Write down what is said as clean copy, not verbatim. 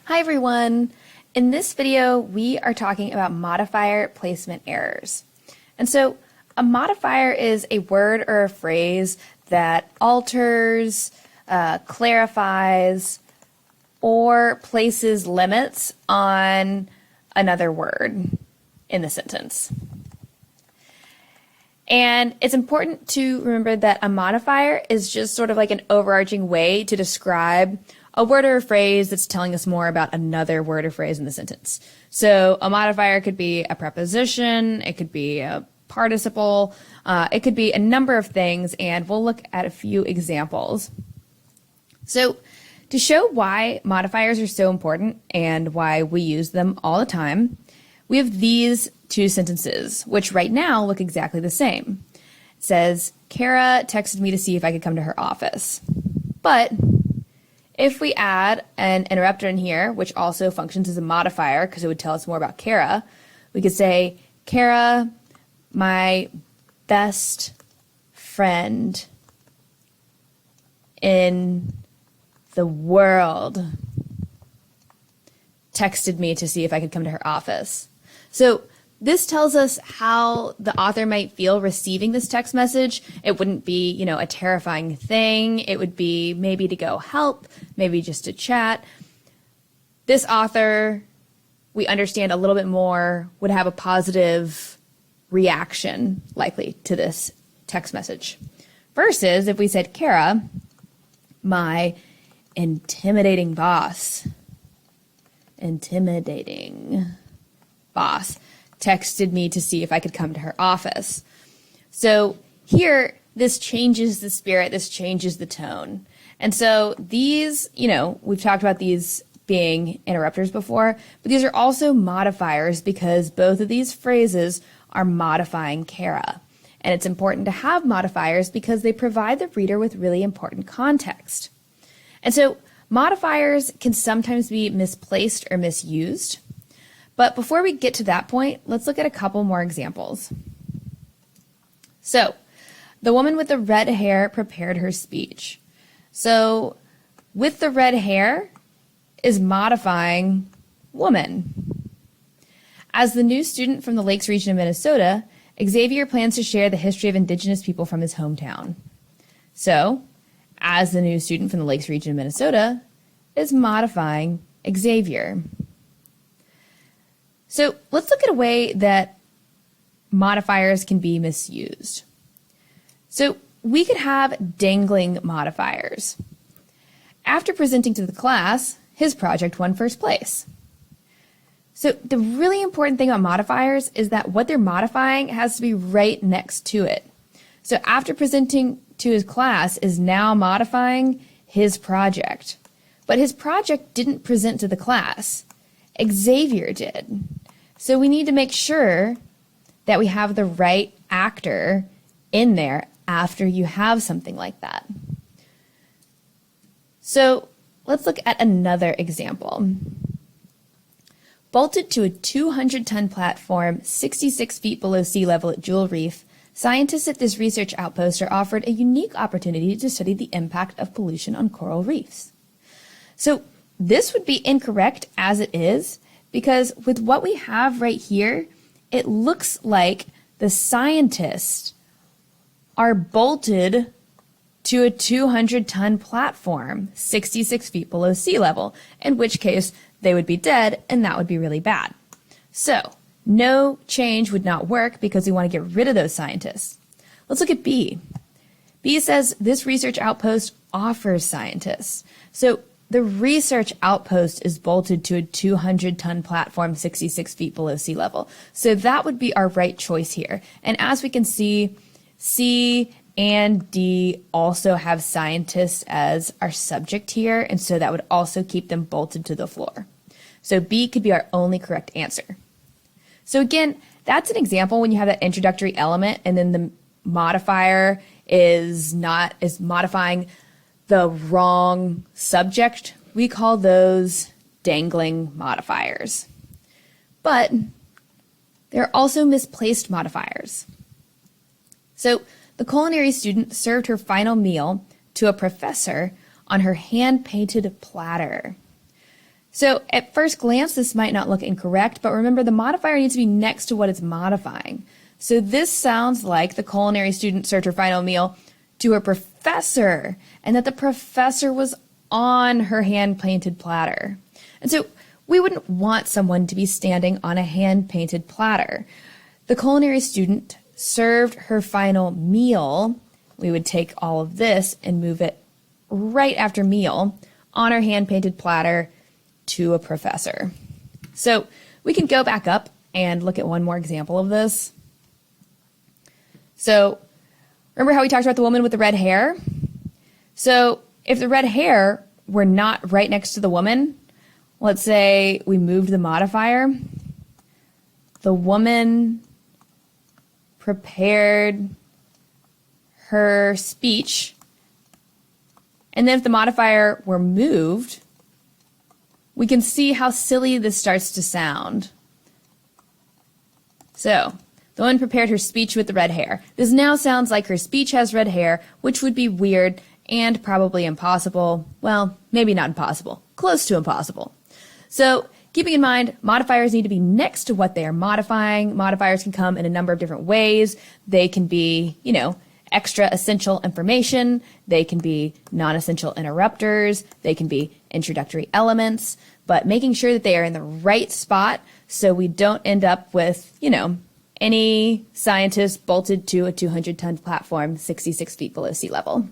Hi everyone! In this video, we are talking about modifier placement errors. And so a modifier is a word or a phrase that alters, clarifies, or places limits on another word in the sentence. And it's important to remember that a modifier is just sort of like an overarching way to describe a word or a phrase that's telling us more about another word or phrase in the sentence. So a modifier could be a preposition, it could be a participle, it could be a number of things, and we'll look at a few examples. So to show why modifiers are so important and why we use them all the time, we have these two sentences, which right now look exactly the same. It says, Kara texted me to see if I could come to her office. But if we add an interrupter in here, which also functions as a modifier because it would tell us more about Kara, we could say, Kara, my best friend in the world, texted me to see if I could come to her office. So this tells us how the author might feel receiving this text message. It wouldn't be, a terrifying thing. It would be maybe to go help, maybe just to chat. This author, we understand a little bit more, would have a positive reaction likely to this text message. Versus if we said, Kara, my intimidating boss, texted me to see if I could come to her office. So here, this changes the spirit, this changes the tone. And so these, we've talked about these being interrupters before, but these are also modifiers because both of these phrases are modifying Kara. And it's important to have modifiers because they provide the reader with really important context. And so modifiers can sometimes be misplaced or misused. But before we get to that point, let's look at a couple more examples. So, the woman with the red hair prepared her speech. So, with the red hair is modifying woman. As the new student from the Lakes region of Minnesota, Xavier plans to share the history of indigenous people from his hometown. So, as the new student from the Lakes region of Minnesota is modifying Xavier. So let's look at a way that modifiers can be misused. So we could have dangling modifiers. After presenting to the class, his project won first place. So the really important thing about modifiers is that what they're modifying has to be right next to it. So after presenting to his class is now modifying his project. But his project didn't present to the class. Xavier did. So we need to make sure that we have the right actor in there after you have something like that. So let's look at another example. Bolted to a 200-ton platform 66 feet below sea level at Jewel Reef, scientists at this research outpost are offered a unique opportunity to study the impact of pollution on coral reefs. So this would be incorrect as it is, because with what we have right here, it looks like the scientists are bolted to a 200-ton platform 66 feet below sea level, in which case they would be dead and that would be really bad. So no change would not work because we want to get rid of those scientists. Let's look at B. B says this research outpost offers scientists. So the research outpost is bolted to a 200-ton platform 66 feet below sea level. So that would be our right choice here. And as we can see, C and D also have scientists as our subject here, and so that would also keep them bolted to the floor. So B could be our only correct answer. So again, that's an example when you have that introductory element and then the modifier is modifying the wrong subject. We call those dangling modifiers. But there are also misplaced modifiers. So the culinary student served her final meal to a professor on her hand-painted platter. So at first glance, this might not look incorrect, but remember the modifier needs to be next to what it's modifying. So this sounds like the culinary student served her final meal to her professor, and that the professor was on her hand-painted platter. And so we wouldn't want someone to be standing on a hand-painted platter. The culinary student served her final meal. We would take all of this and move it right after meal on her hand-painted platter to a professor. So we can go back up and look at one more example of this. So remember how we talked about the woman with the red hair? So if the red hair were not right next to the woman, let's say we moved the modifier, the woman prepared her speech, and then if the modifier were moved, we can see how silly this starts to sound. So, the woman prepared her speech with the red hair. This now sounds like her speech has red hair, which would be weird and probably impossible. Well, maybe not impossible. Close to impossible. So, keeping in mind, modifiers need to be next to what they are modifying. Modifiers can come in a number of different ways. They can be, extra essential information. They can be non-essential interrupters. They can be introductory elements. But making sure that they are in the right spot so we don't end up with, any scientist bolted to a 200-ton platform 66 feet below sea level.